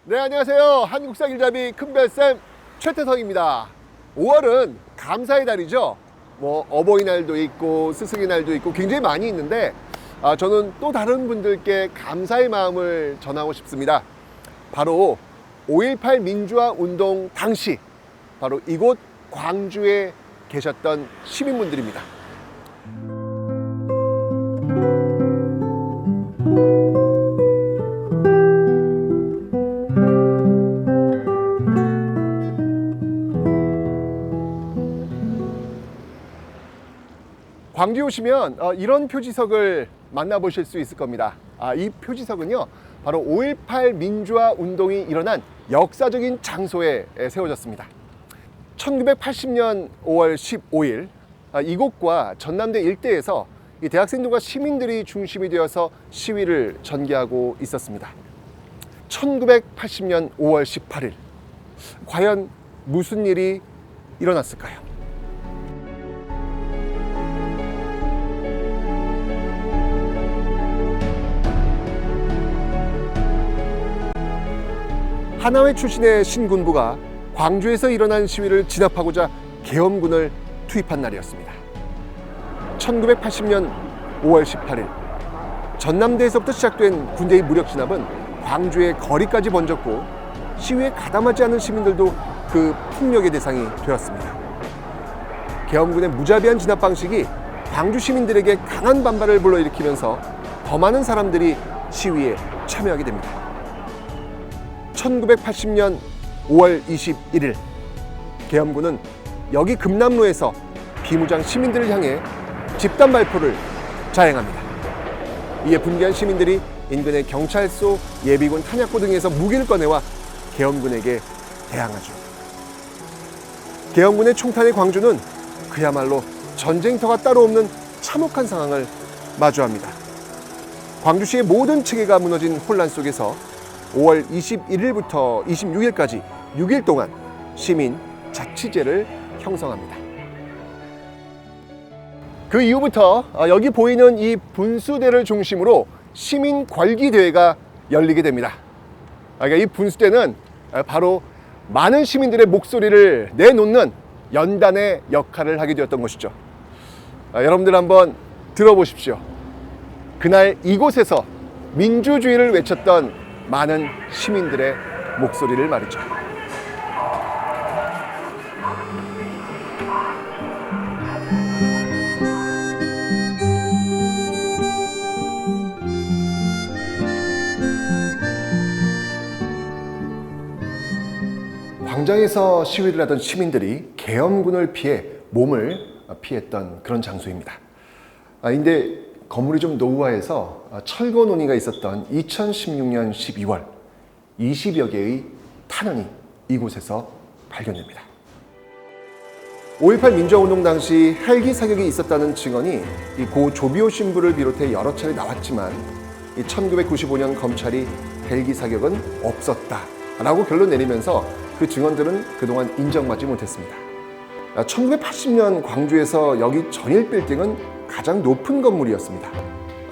네, 안녕하세요. 한국사 길잡이 큰별쌤 최태성입니다. 5월은 감사의 달이죠. 어버이날도 있고 스승의 날도 있고 굉장히 많이 있는데 저는 또 다른 분들께 감사의 마음을 전하고 싶습니다. 바로 5.18 민주화 운동 당시 바로 이곳 광주에 계셨던 시민분들입니다. 광주에 오시면 이런 표지석을 만나보실 수 있을 겁니다. 이 표지석은요, 바로 5.18 민주화 운동이 일어난 역사적인 장소에 세워졌습니다. 1980년 5월 15일 이곳과 전남대 일대에서 이 대학생들과 시민들이 중심이 되어서 시위를 전개하고 있었습니다. 1980년 5월 18일 과연 무슨 일이 일어났을까요? 하나회 출신의 신군부가 광주에서 일어난 시위를 진압하고자 계엄군을 투입한 날이었습니다. 1980년 5월 18일 전남대에서부터 시작된 군대의 무력 진압은 광주의 거리까지 번졌고 시위에 가담하지 않은 시민들도 그 폭력의 대상이 되었습니다. 계엄군의 무자비한 진압 방식이 광주 시민들에게 강한 반발을 불러일으키면서 더 많은 사람들이 시위에 참여하게 됩니다. 1980년 5월 21일 계엄군은 여기 금남로에서 비무장 시민들을 향해 집단 발포를 자행합니다. 이에 분개한 시민들이 인근의 경찰서, 예비군 탄약고 등에서 무기를 꺼내와 계엄군에게 대항하죠. 계엄군의 총탄의 광주는 그야말로 전쟁터가 따로 없는 참혹한 상황을 마주합니다. 광주시의 모든 체계가 무너진 혼란 속에서 5월 21일부터 26일까지 6일 동안 시민 자치제를 형성합니다. 그 이후부터 여기 보이는 이 분수대를 중심으로 시민 궐기 대회가 열리게 됩니다. 그러니까 이 분수대는 바로 많은 시민들의 목소리를 내놓는 연단의 역할을 하게 되었던 것이죠. 여러분들 한번 들어보십시오. 그날 이곳에서 민주주의를 외쳤던 많은 시민들의 목소리를 말이죠. 광장에서 시위를 하던 시민들이 계엄군을 피해 몸을 피했던 그런 장소입니다. 근데 건물이 좀 노후화해서 철거 논의가 있었던 2016년 12월 20여 개의 탄원이 이곳에서 발견됩니다. 5.18 민주화운동 당시 헬기 사격이 있었다는 증언이 고 조비오 신부를 비롯해 여러 차례 나왔지만 1995년 검찰이 헬기 사격은 없었다라고 결론 내리면서 그 증언들은 그동안 인정받지 못했습니다. 1980년 광주에서 여기 전일 빌딩은 가장 높은 건물이었습니다.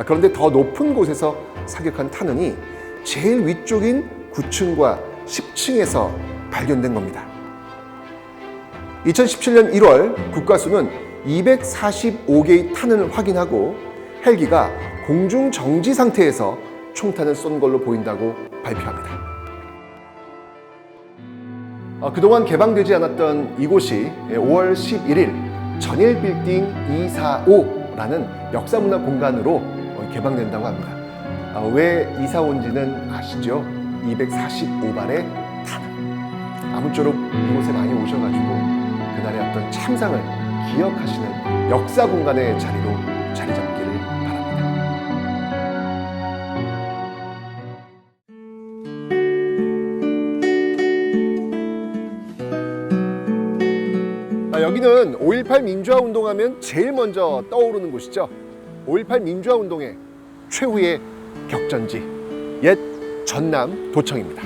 그런데 더 높은 곳에서 사격한 탄원이 제일 위쪽인 9층과 10층에서 발견된 겁니다. 2017년 1월 국가수는 245개의 탄원을 확인하고 헬기가 공중 정지 상태에서 총탄을 쏜 걸로 보인다고 발표합니다. 그동안 개방되지 않았던 이곳이 5월 11일 전일 빌딩 245라는 역사문화 공간으로 개방된다고 합니다. 왜 245인지는 아시죠? 245발의 탄. 아무쪼록 이곳에 많이 오셔가지고 그날의 어떤 참상을 기억하시는 역사 공간의 자리로 자리 잡기를 바랍니다. 여기는 5.18 민주화 운동하면 제일 먼저 떠오르는 곳이죠. 5.18 민주화 운동의 최후의 격전지, 옛 전남 도청입니다.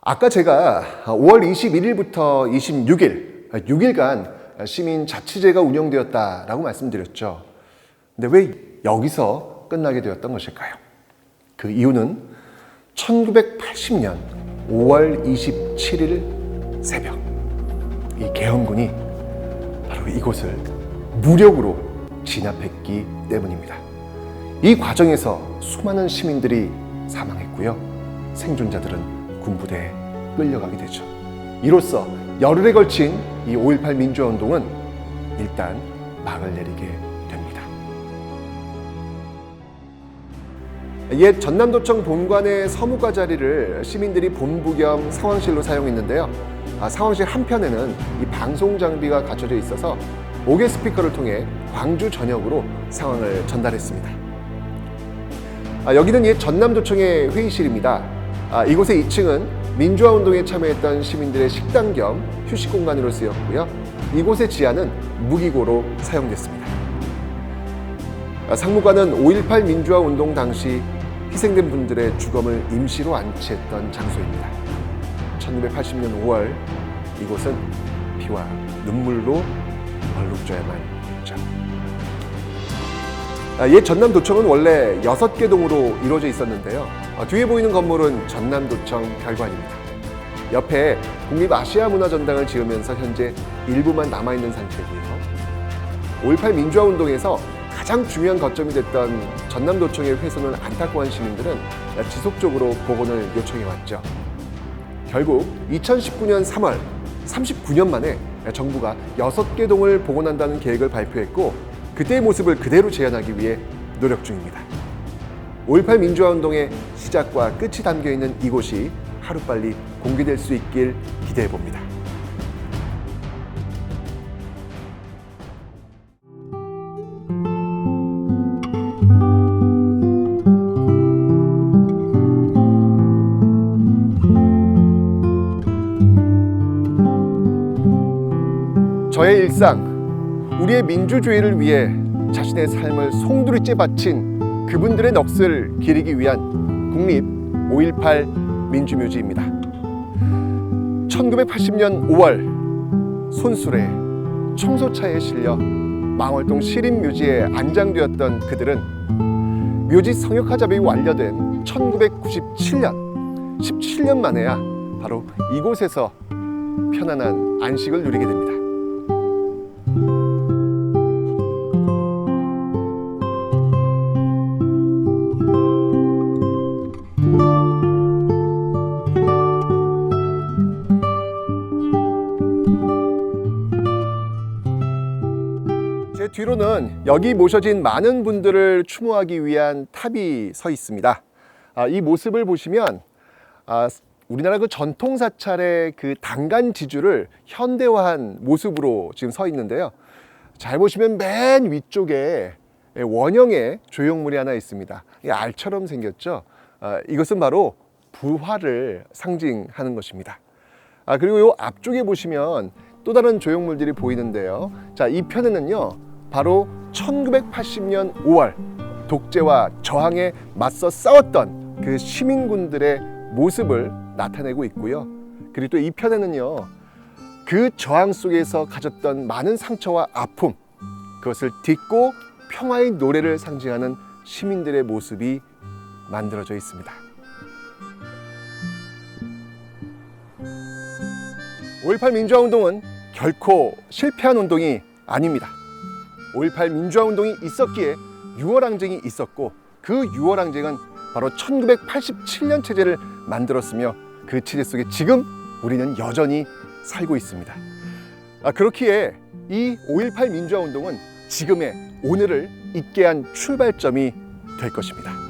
아까 제가 5월 21일부터 26일, 6일간 시민 자치제가 운영되었다라고 말씀드렸죠. 근데 왜 여기서 끝나게 되었던 것일까요? 그 이유는 1980년 5월 27일 새벽, 이 계엄군이 바로 이곳을 무력으로 진압했기 때문입니다. 이 과정에서 수많은 시민들이 사망했고요. 생존자들은 군부대에 끌려가게 되죠. 이로써 열흘에 걸친 이 5.18 민주화운동은 일단 막을 내리게 됩니다. 옛 전남도청 본관의 서무과 자리를 시민들이 본부 겸 상황실로 사용했는데요. 상황실 한편에는 이 방송 장비가 갖춰져 있어서 5개 스피커를 통해 광주 전역으로 상황을 전달했습니다. 여기는 옛 전남도청의 회의실입니다. 이곳의 2층은 민주화운동에 참여했던 시민들의 식당 겸 휴식 공간으로 쓰였고요. 이곳의 지하는 무기고로 사용됐습니다. 상무관은 5.18 민주화운동 당시 희생된 분들의 주검을 임시로 안치했던 장소입니다. 1980년 5월 이곳은 피와 눈물로 얼룩져야만 했죠. 옛 전남도청은 원래 6개 동으로 이루어져 있었는데요. 뒤에 보이는 건물은 전남도청 별관입니다. 옆에 국립아시아문화전당을 지으면서 현재 일부만 남아있는 상태고요. 5.18 민주화운동에서 가장 중요한 거점이 됐던 전남도청의 훼손을 안타까워한 시민들은 지속적으로 복원을 요청해왔죠. 결국 2019년 3월 39년 만에 정부가 6개 동을 복원한다는 계획을 발표했고 그때의 모습을 그대로 재현하기 위해 노력 중입니다. 5.18 민주화운동의 시작과 끝이 담겨있는 이곳이 하루빨리 공개될 수 있길 기대해봅니다. 저의 일상, 우리의 민주주의를 위해 자신의 삶을 송두리째 바친 그분들의 넋을 기리기 위한 국립 5.18 민주묘지입니다. 1980년 5월 손수레, 청소차에 실려 망월동 시립묘지에 안장되었던 그들은 묘지 성역화 작업이 완료된 1997년, 17년 만에야 바로 이곳에서 편안한 안식을 누리게 됩니다. 제 뒤로는 여기 모셔진 많은 분들을 추모하기 위한 탑이 서 있습니다. 이 모습을 보시면 우리나라 그 전통 사찰의 그 단간 지주를 현대화한 모습으로 지금 서 있는데요. 잘 보시면 맨 위쪽에 원형의 조형물이 하나 있습니다. 알처럼 생겼죠. 이것은 바로 부활을 상징하는 것입니다. 그리고 이 앞쪽에 보시면 또 다른 조형물들이 보이는데요. 자, 이 편에는요, 바로 1980년 5월 독재와 저항에 맞서 싸웠던 그 시민군들의 모습을 나타내고 있고요. 그리고 또 이 편에는요, 그 저항 속에서 가졌던 많은 상처와 아픔, 그것을 딛고 평화의 노래를 상징하는 시민들의 모습이 만들어져 있습니다. 5.18 민주화운동은 결코 실패한 운동이 아닙니다. 5.18 민주화운동이 있었기에 6월항쟁이 있었고 그 6월항쟁은 바로 1987년 체제를 만들었으며 그 체제 속에 지금 우리는 여전히 살고 있습니다. 그렇기에 이 5.18 민주화운동은 지금의 오늘을 있게 한 출발점이 될 것입니다.